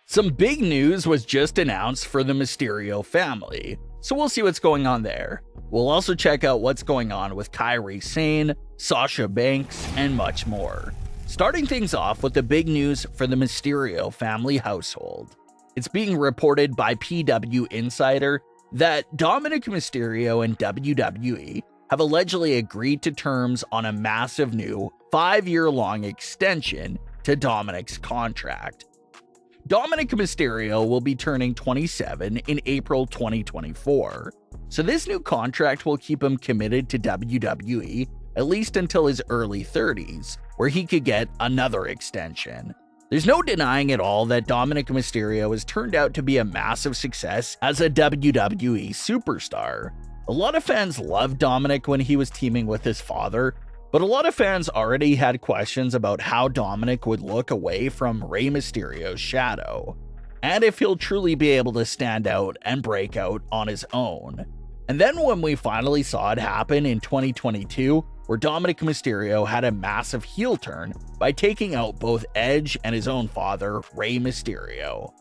Some big news was just announced for the Mysterio family, so we'll see what's going on there. We'll also check out what's going on with Kairi Sane, Sasha Banks, and much more. Starting things off with the big news for the Mysterio family household. It's being reported by PW Insider that Dominik Mysterio and WWE have allegedly agreed to terms on a massive new 5-year-long extension to Dominik's contract. Dominik Mysterio will be turning 27 in April 2024, so this new contract will keep him committed to WWE at least until his early 30s, where he could get another extension. There's no denying at all that Dominik Mysterio has turned out to be a massive success as a WWE superstar. A lot of fans loved Dominik when he was teaming with his father, but a lot of fans already had questions about how Dominik would look away from Rey Mysterio's shadow, and if he'll truly be able to stand out and break out on his own. And then when we finally saw it happen in 2022, where Dominik Mysterio had a massive heel turn by taking out both Edge and his own father, Rey Mysterio.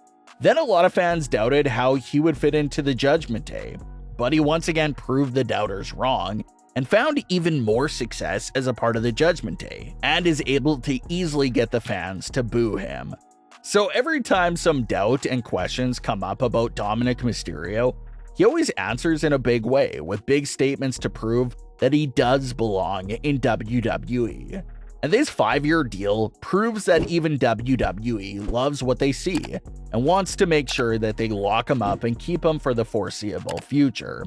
Then a lot of fans doubted how he would fit into the Judgment Day, but he once again proved the doubters wrong and found even more success as a part of the Judgment Day, and is able to easily get the fans to boo him. So every time some doubt and questions come up about Dominik Mysterio, he always answers in a big way with big statements to prove that he does belong in WWE. And this 5-year deal proves that even WWE loves what they see and wants to make sure that they lock him up and keep him for the foreseeable future.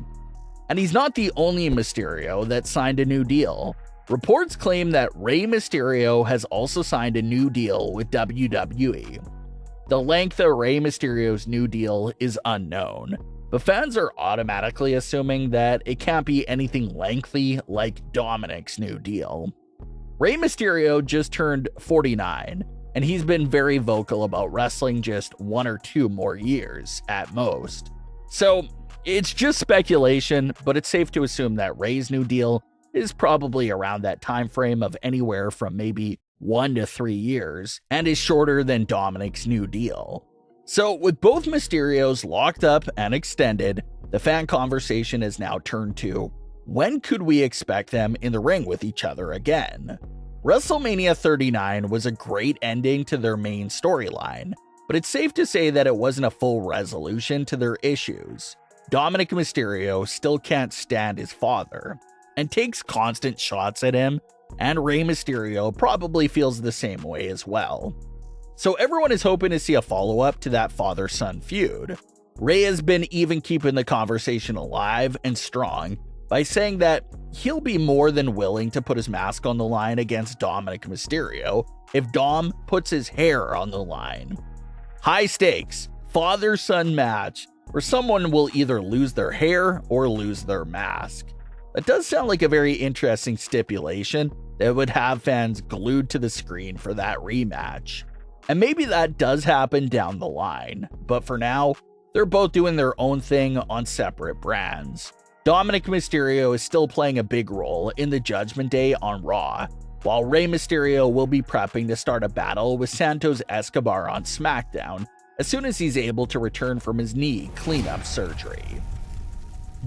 And he's not the only Mysterio that signed a new deal. Reports claim that Rey Mysterio has also signed a new deal with WWE. The length of Rey Mysterio's new deal is unknown, but fans are automatically assuming that it can't be anything lengthy like Dominik's new deal. Rey Mysterio just turned 49, and he's been very vocal about wrestling just 1 or 2 more years at most. So it's just speculation, but it's safe to assume that Rey's new deal is probably around that time frame of anywhere from maybe 1 to 3 years, and is shorter than Dominik's new deal. So with both Mysterios locked up and extended, the fan conversation has now turned to, when could we expect them in the ring with each other again? WrestleMania 39 was a great ending to their main storyline, but it's safe to say that it wasn't a full resolution to their issues. Dominik Mysterio still can't stand his father, and takes constant shots at him, and Rey Mysterio probably feels the same way as well. So everyone is hoping to see a follow-up to that father-son feud. Rey has been even keeping the conversation alive and strong by saying that he'll be more than willing to put his mask on the line against Dominik Mysterio if Dom puts his hair on the line. High stakes, father-son match, where someone will either lose their hair or lose their mask. That does sound like a very interesting stipulation that would have fans glued to the screen for that rematch. And maybe that does happen down the line, but for now, they're both doing their own thing on separate brands. Dominik Mysterio is still playing a big role in the Judgment Day on Raw, while Rey Mysterio will be prepping to start a battle with Santos Escobar on SmackDown as soon as he's able to return from his knee cleanup surgery.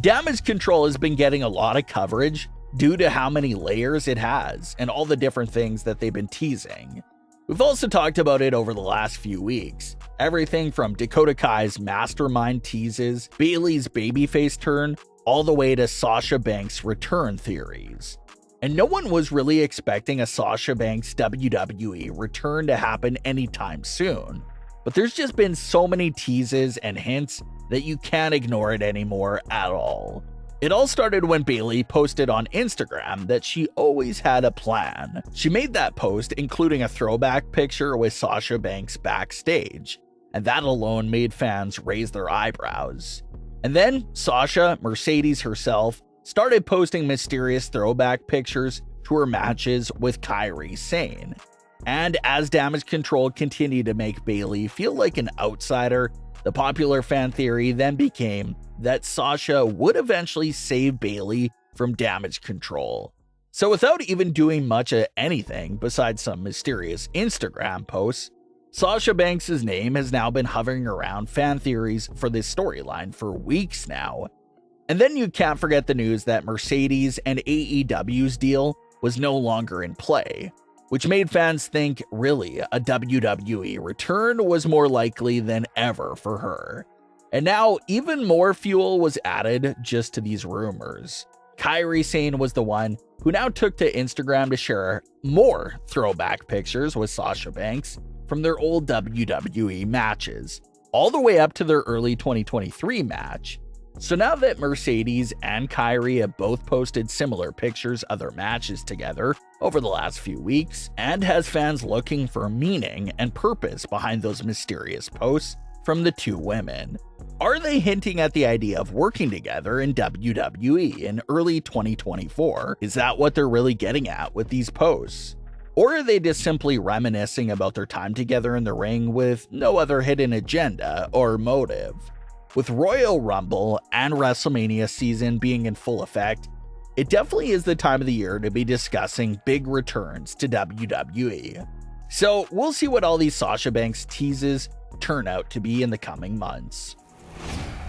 Damage Control has been getting a lot of coverage due to how many layers it has and all the different things that they've been teasing. We've also talked about it over the last few weeks. Everything from Dakota Kai's mastermind teases, Bayley's babyface turn, all the way to Sasha Banks' return theories. And no one was really expecting a Sasha Banks WWE return to happen anytime soon. But there's just been so many teases and hints that you can't ignore it anymore at all. It all started when Bayley posted on Instagram that she always had a plan. She made that post including a throwback picture with Sasha Banks backstage, and that alone made fans raise their eyebrows. And then Sasha, Mercedes herself, started posting mysterious throwback pictures to her matches with Kairi Sane. And as Damage Control continued to make Bayley feel like an outsider, the popular fan theory then became that Sasha would eventually save Bayley from Damage Control. So without even doing much of anything besides some mysterious Instagram posts, Sasha Banks' name has now been hovering around fan theories for this storyline for weeks now. And then you can't forget the news that Mercedes and AEW's deal was no longer in play, which made fans think really a WWE return was more likely than ever for her. And now even more fuel was added just to these rumors. Kairi Sane was the one who now took to Instagram to share more throwback pictures with Sasha Banks from their old WWE matches, all the way up to their early 2023 match. So now that Mercedes and Kairi have both posted similar pictures of their matches together over the last few weeks, and has fans looking for meaning and purpose behind those mysterious posts from the two women. Are they hinting at the idea of working together in WWE in early 2024? Is that what they're really getting at with these posts? Or are they just simply reminiscing about their time together in the ring with no other hidden agenda or motive? With Royal Rumble and WrestleMania season being in full effect, it definitely is the time of the year to be discussing big returns to WWE. So we'll see what all these Sasha Banks teases turn out to be in the coming months.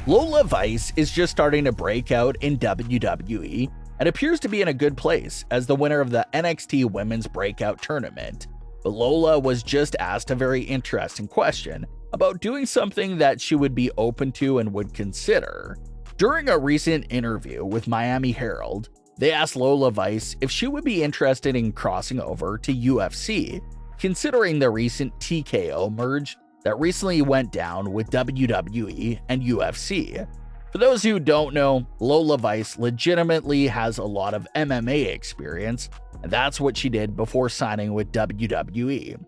Lola Vice is just starting to break out in WWE and appears to be in a good place as the winner of the NXT Women's Breakout Tournament. But Lola was just asked a very interesting question about doing something that she would be open to and would consider. During a recent interview with Miami Herald, they asked Lola Vice if she would be interested in crossing over to UFC, considering the recent TKO merge that recently went down with WWE and UFC. For those who don't know, Lola Vice legitimately has a lot of MMA experience, and that's what she did before signing with WWE.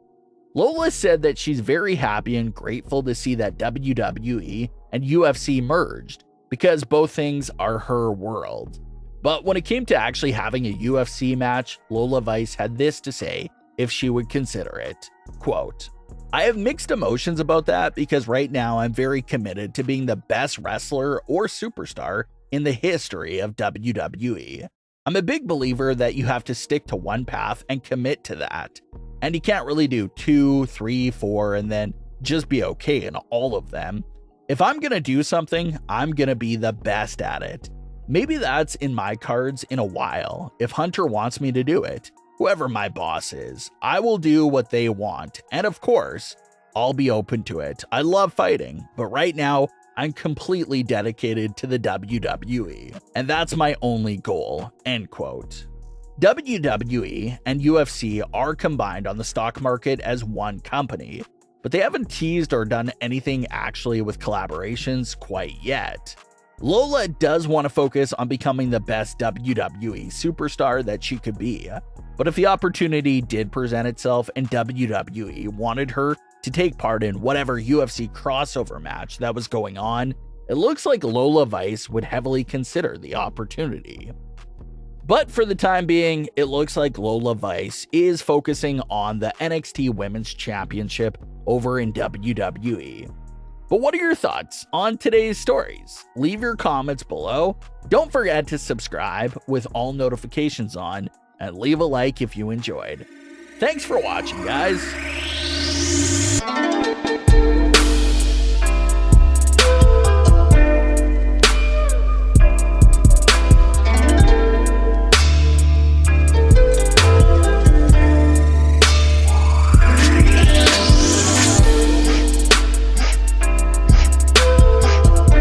Lola said that she's very happy and grateful to see that WWE and UFC merged, because both things are her world. But when it came to actually having a UFC match, Lola Vice had this to say if she would consider it. Quote, "I have mixed emotions about that because right now I'm very committed to being the best wrestler or superstar in the history of WWE. I'm a big believer that you have to stick to one path and commit to that. And you can't really do 2, 3, 4, and then just be okay in all of them. If I'm gonna do something, I'm gonna be the best at it. Maybe that's in my cards in a while. If Hunter wants me to do it, whoever my boss is, I will do what they want. And of course, I'll be open to it. I love fighting, but right now, I'm completely dedicated to the WWE, and that's my only goal." End quote. WWE and UFC are combined on the stock market as one company, but they haven't teased or done anything actually with collaborations quite yet. Lola does want to focus on becoming the best WWE superstar that she could be, but if the opportunity did present itself and WWE wanted her to take part in whatever UFC crossover match that was going on, it looks like Lola Vice would heavily consider the opportunity. But for the time being, it looks like Lola Vice is focusing on the NXT Women's Championship over in WWE. But what are your thoughts on today's stories? Leave your comments below. Don't forget to subscribe with all notifications on, and leave a like if you enjoyed. Thanks for watching, guys.